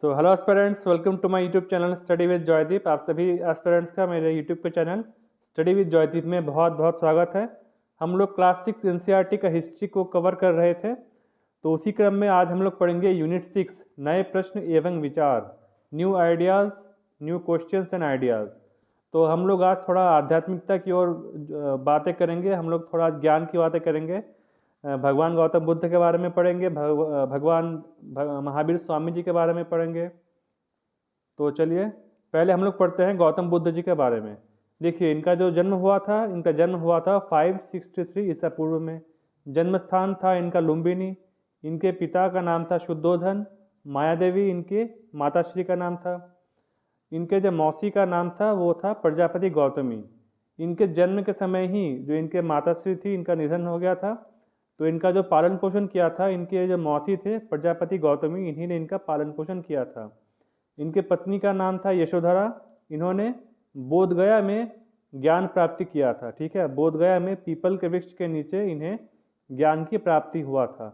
तो hello aspirants, welcome to my YouTube channel study with Joydeep. आप सभी एस्पिरेंट्स का मेरे यूट्यूब पे चैनल स्टडी विद जॉयदीप में बहुत बहुत स्वागत है। हम लोग क्लास 6 एनसीईआरटी का हिस्ट्री को कवर कर रहे थे, तो उसी क्रम में आज हम लोग पढ़ेंगे यूनिट 6 नए प्रश्न एवं विचार, new ideas, new questions and ideas. तो हम लोग आज थोड़ा आध्यात्मिकता की ओर बातें करेंगे, हम लोग थोड़ा ज्ञान की बातें करेंगे। भगवान गौतम बुद्ध के बारे में पढ़ेंगे, भगवान महावीर स्वामी जी के बारे में पढ़ेंगे। तो चलिए पहले हम लोग पढ़ते हैं गौतम बुद्ध जी के बारे में। देखिए, इनका जो जन्म हुआ था, इनका जन्म हुआ था 563 ईसा पूर्व में। जन्म स्थान था इनका लुम्बिनी। इनके पिता का नाम था शुद्धोधन, माया देवी इनके माताश्री का नाम था। इनके जो मौसी का नाम था वो था प्रजापति गौतमी। इनके जन्म के समय ही जो इनके माताश्री थी, इनका निधन हो गया था। तो इनका जो पालन पोषण किया था, इनके जो मौसी थे प्रजापति गौतमी, इन्हीं ने इनका पालन पोषण किया था। इनके पत्नी का नाम था यशोधरा। इन्होंने बोधगया में ज्ञान प्राप्ति किया था। ठीक है, बोधगया में पीपल के वृक्ष के नीचे इन्हें ज्ञान की प्राप्ति हुआ था।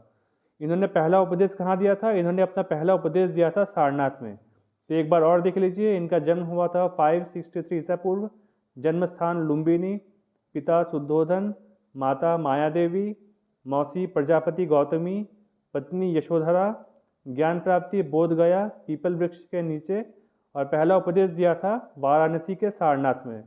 इन्होंने पहला उपदेश कहाँ दिया था? इन्होंने अपना पहला उपदेश दिया था सारनाथ में। तो एक बार और देख लीजिए, इनका जन्म हुआ था 563 ईसा पूर्व। जन्म स्थान लुम्बिनी, पिता शुद्धोधन, माता माया देवी, मौसी प्रजापति गौतमी, पत्नी यशोधरा। ज्ञान प्राप्ति बोधगया पीपल वृक्ष के नीचे, और पहला उपदेश दिया था वाराणसी के सारनाथ में।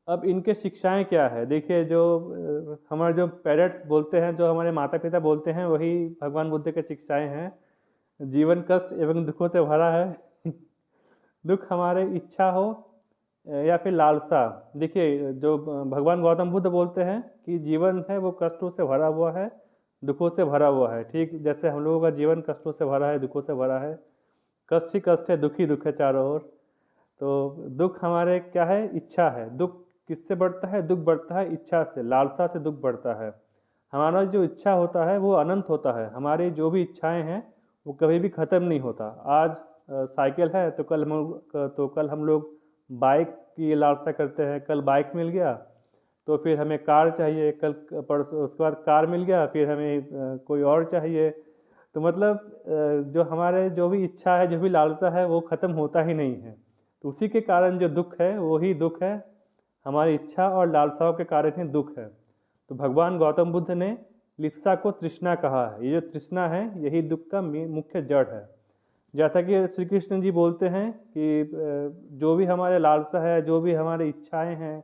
अब इनके शिक्षाएं क्या है? देखिए, जो हमारे जो पेरेंट्स बोलते हैं, जो हमारे माता पिता बोलते हैं, वही भगवान बुद्ध के शिक्षाएं हैं। जीवन कष्ट एवं दुखों से भरा है। दुख हमारे इच्छा हो या फिर लालसा। देखिए, जो भगवान गौतम बुद्ध बोलते हैं कि जीवन है वो कष्टों से भरा हुआ है, दुखों से भरा हुआ है। ठीक जैसे हम लोगों का जीवन कष्टों से भरा है, दुखों से भरा है। कष्ट ही कष्ट है, दुख ही दुख है चारों ओर। तो दुख हमारे क्या है? इच्छा है। दुख किससे बढ़ता है? दुख बढ़ता है इच्छा से, लालसा से दुख बढ़ता है। हमारा जो इच्छा होता है वो अनंत होता है। हमारी जो भी इच्छाएं हैं वो कभी भी ख़त्म नहीं होता। आज साइकिल है तो कल हम लोग बाइक की लालसा करते हैं। कल बाइक मिल गया तो फिर हमें कार चाहिए, कल परसों उसके बाद कार मिल गया, फिर हमें कोई और चाहिए। तो मतलब जो हमारे जो भी इच्छा है, जो भी लालसा है, वो ख़त्म होता ही नहीं है। तो उसी के कारण जो दुख है वही दुख है, हमारी इच्छा और लालसाओं के कारण ही दुख है। तो भगवान गौतम बुद्ध ने लिप्सा को तृष्णा कहा है। ये जो तृष्णा है यही दुख का मुख्य जड़ है। जैसा कि श्री कृष्ण जी बोलते हैं कि जो भी हमारे लालसा है, जो भी हमारी इच्छाएं हैं,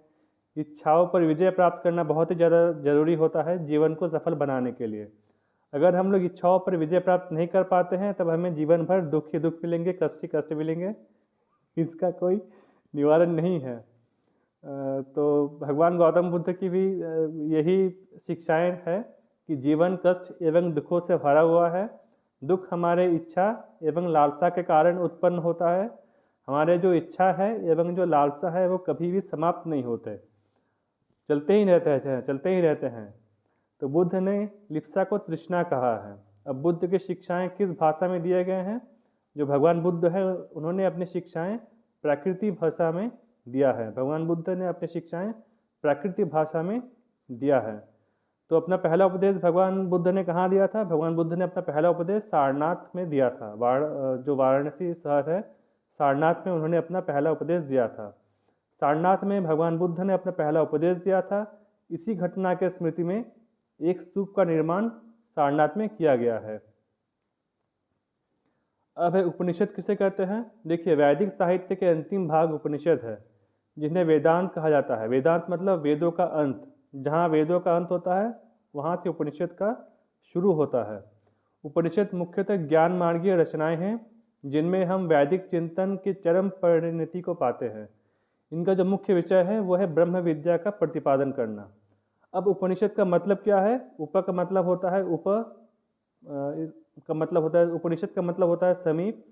इच्छाओं पर विजय प्राप्त करना बहुत ही ज़्यादा ज़रूरी होता है जीवन को सफल बनाने के लिए। अगर हम लोग इच्छाओं पर विजय प्राप्त नहीं कर पाते हैं तब हमें जीवन भर दुख ही दुख मिलेंगे, कष्ट ही कष्ट मिलेंगे। इसका कोई निवारण नहीं है। तो भगवान गौतम बुद्ध की भी यही शिक्षाएं हैं कि जीवन कष्ट एवं दुखों से भरा हुआ है। दुख हमारे इच्छा एवं लालसा के कारण उत्पन्न होता है। हमारे जो इच्छा है एवं जो लालसा है वो कभी भी समाप्त नहीं होते, चलते ही रहते हैं। तो बुद्ध ने लिप्सा को तृष्णा कहा है। अब बुद्ध की शिक्षाएं किस भाषा में दिए गए हैं? जो भगवान बुद्ध है उन्होंने अपनी शिक्षाएं प्राकृतिक भाषा में दिया है। भगवान बुद्ध ने अपनी शिक्षाएं प्राकृतिक भाषा में दिया है। तो अपना पहला उपदेश भगवान बुद्ध ने कहाँ दिया था? भगवान बुद्ध ने अपना पहला उपदेश सारनाथ में दिया था। जो वाराणसी शहर है, सारनाथ में उन्होंने अपना पहला उपदेश दिया था। सारनाथ में भगवान बुद्ध ने अपना पहला उपदेश दिया था। इसी घटना के स्मृति में एक स्तूप का निर्माण सारनाथ में किया गया है। अब है उपनिषद किसे कहते हैं? देखिए, वैदिक साहित्य के अंतिम भाग उपनिषद है, जिन्हें वेदांत कहा जाता है। वेदांत मतलब वेदों का अंत। जहाँ वेदों का अंत होता है वहाँ से उपनिषद का शुरू होता है। उपनिषद मुख्यतः ज्ञान मार्गीय रचनाएं हैं जिनमें हम वैदिक चिंतन की चरम परिणति को पाते हैं। इनका जो मुख्य विषय है वो है ब्रह्म विद्या का प्रतिपादन करना। अब उपनिषद का मतलब क्या है? उप का मतलब होता है उपनिषद का मतलब होता है समीप।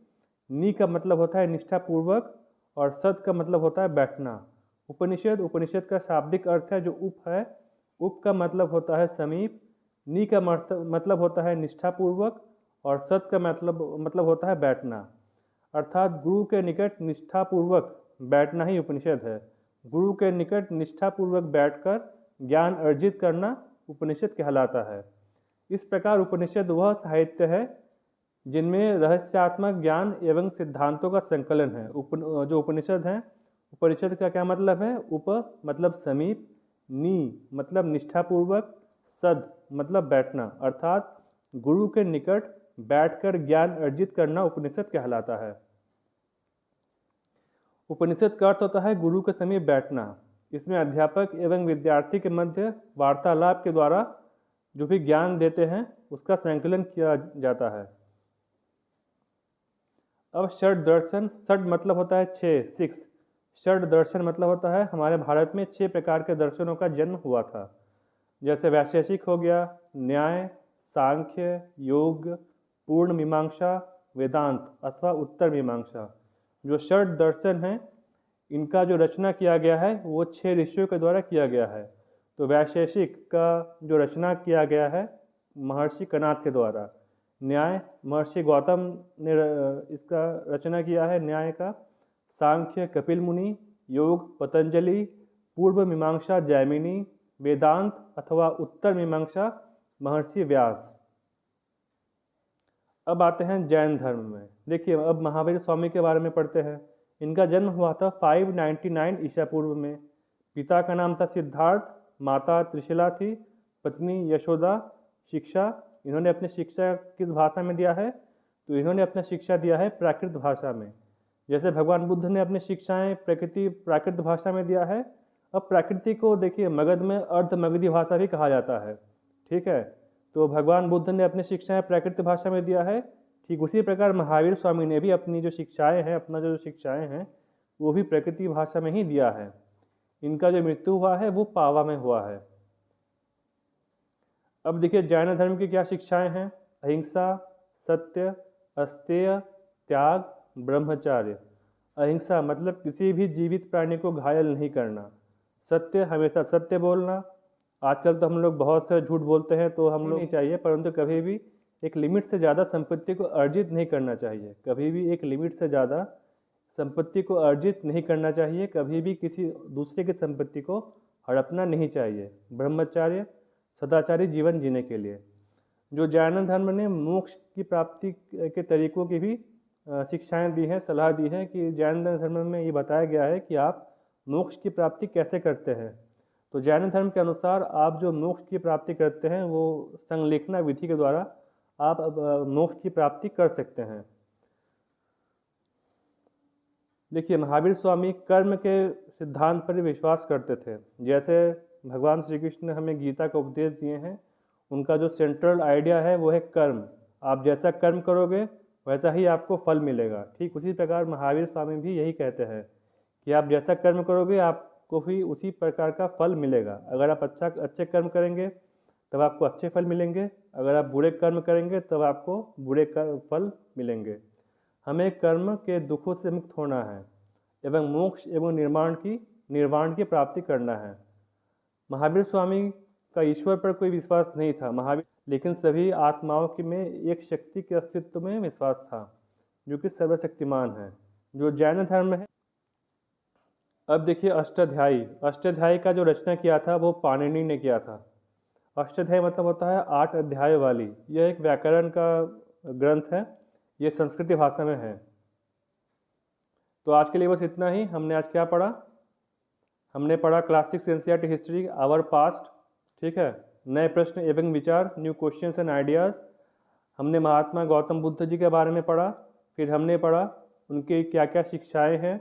नी का मतलब होता है निष्ठापूर्वक, और सद का मतलब होता है बैठना। उपनिषद का शाब्दिक अर्थ है जो उप है। उप का मतलब होता है समीप, नी का मतलब होता है निष्ठापूर्वक, और सद का मतलब होता है बैठना। अर्थात गुरु के निकट निष्ठापूर्वक बैठना ही उपनिषद है। गुरु के निकट निष्ठापूर्वक बैठकर ज्ञान अर्जित करना उपनिषद कहलाता है। इस प्रकार उपनिषद वह साहित्य है जिनमें रहस्यात्मक ज्ञान एवं सिद्धांतों का संकलन है। जो उपनिषद हैं, उपनिषद का क्या मतलब है? उप मतलब समीप, नी मतलब निष्ठापूर्वक, सद मतलब बैठना, अर्थात गुरु के निकट बैठकर ज्ञान अर्जित करना उपनिषद कहलाता है। उपनिषद का अर्थ होता है गुरु के समीप बैठना। इसमें अध्यापक एवं विद्यार्थी के मध्य वार्तालाप के द्वारा जो भी ज्ञान देते हैं उसका संकलन किया जाता है। अब षड दर्शन, षड मतलब होता है 6, षड दर्शन मतलब होता है हमारे भारत में 6 प्रकार के दर्शनों का जन्म हुआ था। जैसे वैशेषिक हो गया, न्याय, सांख्य, योग, पूर्ण मीमांसा, वेदांत अथवा उत्तर मीमांसा। जो षड दर्शन हैं इनका जो रचना किया गया है वो 6 ऋषियों के द्वारा किया गया है। तो वैशेषिक का जो रचना किया गया है महर्षि कणाद के द्वारा, न्याय महर्षि गौतम ने इसका रचना किया है न्याय का, सांख्य कपिल मुनि, योग पतंजलि, पूर्व मीमांसा जैमिनी, वेदांत अथवा उत्तर मीमांसा महर्षि व्यास। अब आते हैं जैन धर्म में। देखिए अब महावीर स्वामी के बारे में पढ़ते हैं। इनका जन्म हुआ था 599 ईसा पूर्व में। पिता का नाम था सिद्धार्थ, माता त्रिशिला थी, पत्नी यशोदा। शिक्षा, इन्होंने अपनी शिक्षा किस भाषा में दिया है? तो इन्होंने अपना शिक्षा दिया है प्राकृत भाषा में। जैसे भगवान बुद्ध ने अपनी शिक्षाएं प्राकृत भाषा में दिया है। अब प्रकृति को देखिए मगध में अर्ध मगधी भाषा भी कहा जाता है, ठीक है। तो भगवान बुद्ध ने अपनी शिक्षाएं प्राकृत भाषा में दिया है। ठीक उसी प्रकार महावीर स्वामी ने भी अपनी जो शिक्षाएं हैं, अपना जो शिक्षाएं हैं वो भी प्रकृति भाषा में ही दिया है। इनका जो मृत्यु हुआ है वो पावा में हुआ है। अब देखिए जैन धर्म की क्या शिक्षाएं हैं? अहिंसा, सत्य, अस्तेय, त्याग, ब्रह्मचार्य। अहिंसा मतलब किसी भी जीवित प्राणी को घायल नहीं करना। सत्य, हमेशा सत्य बोलना। आजकल तो हम लोग बहुत से झूठ बोलते हैं तो हम लोग नहीं चाहिए, परंतु कभी भी एक लिमिट से ज़्यादा संपत्ति को अर्जित नहीं करना चाहिए। कभी भी एक लिमिट से ज़्यादा संपत्ति को अर्जित नहीं करना चाहिए। कभी भी किसी दूसरे की संपत्ति को हड़पना नहीं चाहिए। ब्रह्मचार्य, सदाचारी जीवन जीने के लिए। जो जैन धर्म ने मोक्ष की प्राप्ति के तरीकों की भी शिक्षाएं दी हैं, सलाह दी है कि जैन धर्म में ये बताया गया है कि आप मोक्ष की प्राप्ति कैसे करते हैं। तो जैन धर्म के अनुसार आप जो मोक्ष की प्राप्ति करते हैं वो संलेखना विधि के द्वारा आप मोक्ष की प्राप्ति कर सकते हैं। देखिए महावीर स्वामी कर्म के सिद्धांत पर विश्वास करते थे। जैसे भगवान श्री कृष्ण ने हमें गीता का उपदेश दिए हैं, उनका जो सेंट्रल आइडिया है वो है कर्म। आप जैसा कर्म करोगे वैसा ही आपको फल मिलेगा। ठीक उसी प्रकार महावीर स्वामी भी यही कहते हैं कि आप जैसा कर्म करोगे आपको भी उसी प्रकार का फल मिलेगा। अगर आप अच्छे कर्म करेंगे तब आपको अच्छे फल मिलेंगे, अगर आप बुरे कर्म करेंगे तब आपको बुरे फल मिलेंगे। हमें कर्म के दुखों से मुक्त होना है एवं मोक्ष एवं निर्वाण की प्राप्ति करना है। महावीर स्वामी का ईश्वर पर कोई विश्वास नहीं था महावीर, लेकिन सभी आत्माओं की में एक शक्ति के अस्तित्व में विश्वास था जो कि सर्वशक्तिमान है, जो जैन धर्म है। अब देखिए अष्टाध्यायी का जो रचना किया था वो पाणिनि ने किया था। अष्टाध्यायी मतलब होता है 8 अध्याय वाली। यह एक व्याकरण का ग्रंथ है, ये संस्कृत भाषा में है। तो आज के लिए बस इतना ही। हमने आज क्या पढ़ा? हमने पढ़ा classic NCERT history our past, ठीक है। नए प्रश्न एवं विचार, न्यू क्वेश्चंस एंड आइडियाज़। हमने महात्मा गौतम बुद्ध जी के बारे में पढ़ा। फिर हमने पढ़ा उनकी क्या क्या शिक्षाएं हैं।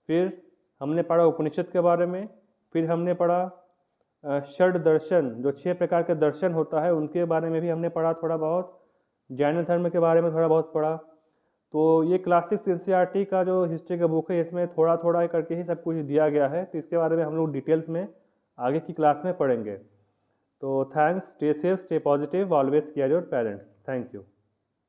फिर हमने पढ़ा उपनिषद के बारे में। फिर हमने पढ़ा षड दर्शन, जो 6 प्रकार के दर्शन होता है उनके बारे में भी हमने पढ़ा थोड़ा बहुत। जैन धर्म के बारे में थोड़ा बहुत पढ़ा। तो ये क्लासिक एनसीईआरटी का जो हिस्ट्री का बुक है इसमें थोड़ा थोड़ा करके ही सब कुछ दिया गया है। तो इसके बारे में हम लोग डिटेल्स में आगे की क्लास में पढ़ेंगे। तो thanks, stay safe, stay positive, always care your parents. Thank you.